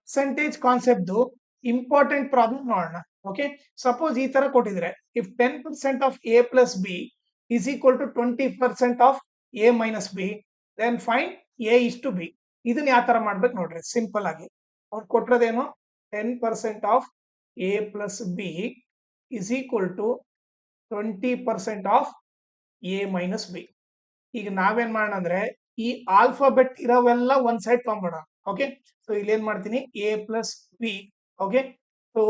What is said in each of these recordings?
Percentage concept important problem ನೋಡೋಣ. Okay, suppose ಈ ತರ ಕೊಟ್ಟಿದ್ರೆ if 10% of A plus B is equal to 20% of A minus B then find A is to B. ಇದನ್ನ ಯಾವ ತರ ಮಾಡ್ಬೇಕು ನೋಡ್ರಿ, ಸಿಂಪಲ್ ಆಗಿ ಅವ್ರು ಕೊಟ್ಟಿರೋದೇನು 10% of A plus B is equal to 20% of A minus B. ಈಗ ನಾವೇನ್ ಮಾಡೋಣ ಅಂದ್ರೆ ಈ ಆಲ್ಫಾಬೆಟ್ ಇರೋವೆಲ್ಲ ಒಂದ್ ಸೈಡ್ ತಗೊಂಡ್ಬಿಡೋಣ. ಓಕೆ, ಸೊ ಇಲ್ಲಿ ಏನ್ ಮಾಡ್ತೀನಿ A plus B. Okay, so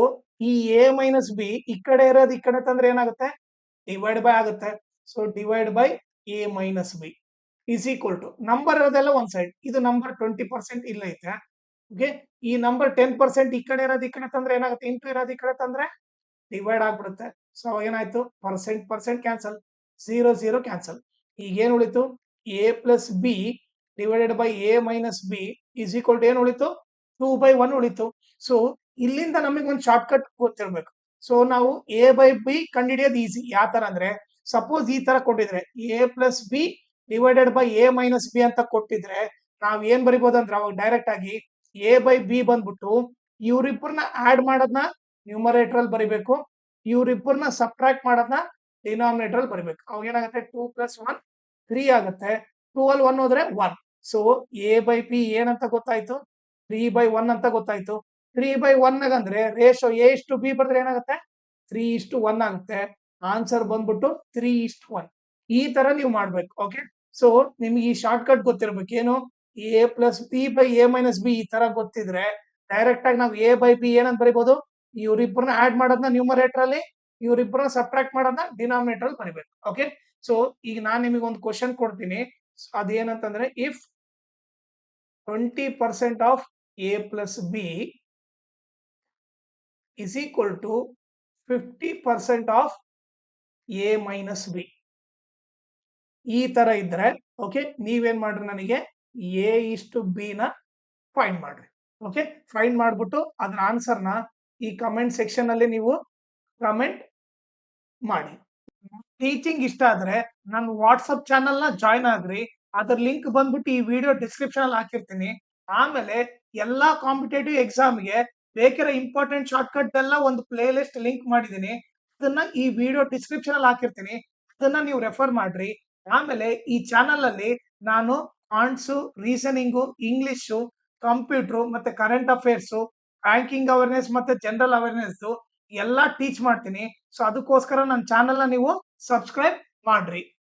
ಈ ಎ ಮೈನಸ್ ಬಿ ಈ ಕಡೆ ಇರೋದು ಈ ಕಡೆ ತಂದ್ರೆ ಏನಾಗುತ್ತೆ, ಡಿವೈಡ್ ಬೈ ಆಗುತ್ತೆ. So divide by A minus B is equal to number ಇರೋದೆಲ್ಲ ಒಂದ್ ಸೈಡ್, ಇದು ನಂಬರ್ 20% ಇಲ್ಲ ಐತೆ. ಓಕೆ, ಈ ನಂಬರ್ 10% ಈ ಕಡೆ ಇರೋದು ಈ ಕಡೆ ತಂದ್ರೆ ಏನಾಗುತ್ತೆ, ಇಂಟು ಇರೋದು ಈ ಕಡೆ ತಂದ್ರೆ ಡಿವೈಡ್ ಆಗ್ಬಿಡುತ್ತೆ. ಸೊ ಏನಾಯ್ತು, ಪರ್ಸೆಂಟ್ ಕ್ಯಾನ್ಸಲ್, 0 ಕ್ಯಾನ್ಸಲ್. ಈಗ ಏನ್ ಉಳಿತು, A plus B divided by A minus B is equal to ಏನ್ ಉಳಿತು, 2/1 ಉಳಿತು. ಸೊ ಇಲ್ಲಿಂದ ನಮಗೆ ಒಂದು ಶಾರ್ಟ್ ಕಟ್ ಗೊತ್ತಿರ್ಬೇಕು. ಸೊ ನಾವು ಎ ಬೈ ಬಿ ಕಂಡುಹಿಡಿಯೋದು ಈಸಿ. ಯಾವ ತರ ಅಂದ್ರೆ ಸಪೋಸ್ ಈ ತರ ಕೊಟ್ಟಿದ್ರೆ A plus B divided by A minus B ಅಂತ ಕೊಟ್ಟಿದ್ರೆ ನಾವ್ ಏನ್ ಬರಿಬಹುದು ಅಂದ್ರೆ ಅವಾಗ ಡೈರೆಕ್ಟ್ ಆಗಿ ಎ ಬೈ ಬಿ ಬಂದ್ಬಿಟ್ಟು ಇವ್ರಿಬ್ಬರನ್ನ ಆಡ್ ಮಾಡೋದನ್ನ ನ್ಯೂಮರೇಟರ್ ಅಲ್ಲಿ ಬರಿಬೇಕು, ಇವ್ರಿಬ್ಬರನ್ನ ಸಬ್ಟ್ರಾಕ್ಟ್ ಮಾಡೋದನ್ನ ಡಿನಾಮಿನೇಟರ್ ಅಲ್ಲಿ ಬರಿಬೇಕು. ಅವಾಗ ಏನಾಗುತ್ತೆ 2 + 1 3 ಆಗುತ್ತೆ. 2 ಅಲ್ಲಿ 1 ಹೋದ್ರೆ 1. ಸೊ ಎ ಬೈ ಬಿ ಏನಂತ ಗೊತ್ತಾಯ್ತು, 3/1 ಅಂತ ಗೊತ್ತಾಯ್ತು. 3/1 ಅಂದ್ರೆ ರೇಷೋ ಎ ಇಷ್ಟು ಬಿ ಬರೆದ್ರೆ ಏನಾಗುತ್ತೆ 3:1 ಆಗುತ್ತೆ. ಆನ್ಸರ್ ಬಂದ್ಬಿಟ್ಟು 3:1. ಈ ತರ ನೀವು ಮಾಡ್ಬೇಕು. ಓಕೆ, ಸೊ ನಿಮ್ಗೆ ಈ ಶಾರ್ಟ್ ಕಟ್ ಗೊತ್ತಿರ್ಬೇಕು, ಏನು A plus B by A minus B ಈ ತರ ಗೊತ್ತಿದ್ರೆ ಡೈರೆಕ್ಟ್ ಆಗಿ ನಾವು ಎ ಬೈ ಬಿ ಏನಂತ ಬರಿಬಹುದು, ಇವ್ರಿಬ್ಬರನ್ನ ಆಡ್ ಮಾಡೋದನ್ನ ನ್ಯೂಮರೇಟರ್ ಅಲ್ಲಿ, ಇವ್ರಿಬ್ಬರನ್ನ ಸಬ್ಟ್ರಾಕ್ಟ್ ಮಾಡೋದನ್ನ ಡಿನಾಮಿನೇಟರ್ ಅಲ್ಲಿ ಬರಿಬೇಕು. ಓಕೆ, ಸೊ ಈಗ ನಾನು ನಿಮಗೆ ಒಂದು ಕ್ವಶನ್ ಕೊಡ್ತೀನಿ, ಅದೇನಂತಂದ್ರೆ if 20% of A plus B is equal to 50% of A minus B, ಈ ತರ ಇದ್ರೆ ಓಕೆ ನೀವೇನ್ ಮಾಡ್ರಿ, ನನಗೆ ಎ ಇಷ್ಟು ಬಿ ನ ಫೈಂಡ್ ಮಾಡ್ರಿ. ಓಕೆ, ಫೈಂಡ್ ಮಾಡ್ಬಿಟ್ಟು ಅದ್ರ ಆನ್ಸರ್ನ ಈ ಕಮೆಂಟ್ ಸೆಕ್ಷನ್ ಅಲ್ಲಿ ನೀವು ಕಮೆಂಟ್ ಮಾಡಿ. ಟೀಚಿಂಗ್ ಇಷ್ಟ ಆದ್ರೆ ನನ್ನ ವಾಟ್ಸಪ್ ಚಾನಲ್ ನ ಜಾಯ್ನ್ ಆಗ್ರಿ. ಅದ್ರ ಲಿಂಕ್ ಬಂದ್ಬಿಟ್ಟು ಈ ವಿಡಿಯೋ ಡಿಸ್ಕ್ರಿಪ್ಷನ್ ಅಲ್ಲಿ ಹಾಕಿರ್ತೀನಿ. ಆಮೇಲೆ ಎಲ್ಲಾ ಕಾಂಪಿಟೇಟಿವ್ ಎಕ್ಸಾಮ್ಗೆ ಬೇಕಿರೋ ಇಂಪಾರ್ಟೆಂಟ್ ಶಾರ್ಟ್ ಕಟ್ ಎಲ್ಲ ಒಂದು ಪ್ಲೇ ಲಿಸ್ಟ್ ಲಿಂಕ್ ಮಾಡಿದೀನಿ, ಅದನ್ನ ಈ ವಿಡಿಯೋ ಡಿಸ್ಕ್ರಿಪ್ಷನ್ ಅಲ್ಲಿ ಹಾಕಿರ್ತೀನಿ, ಅದನ್ನ ನೀವು ರೆಫರ್ ಮಾಡ್ರಿ. ಆಮೇಲೆ ಈ ಚಾನಲ್ ಅಲ್ಲಿ ನಾನು ಆನ್ಸು, ರೀಸನಿಂಗು, ಇಂಗ್ಲಿಷು, ಕಂಪ್ಯೂಟರ್ ಮತ್ತೆ ಕರೆಂಟ್ ಅಫೇರ್ಸ್, ಬ್ಯಾಂಕಿಂಗ್ ಅವೇರ್ನೆಸ್ ಮತ್ತೆ ಜನರಲ್ ಅವೇರ್ನೆಸ್ ಎಲ್ಲಾ ಟೀಚ್ ಮಾಡ್ತೀನಿ. ಸೊ ಅದಕ್ಕೋಸ್ಕರ ನನ್ನ ಚಾನಲ್ ನ ನೀವು ಸಬ್ಸ್ಕ್ರೈಬ್ ಮಾಡ್ರಿ.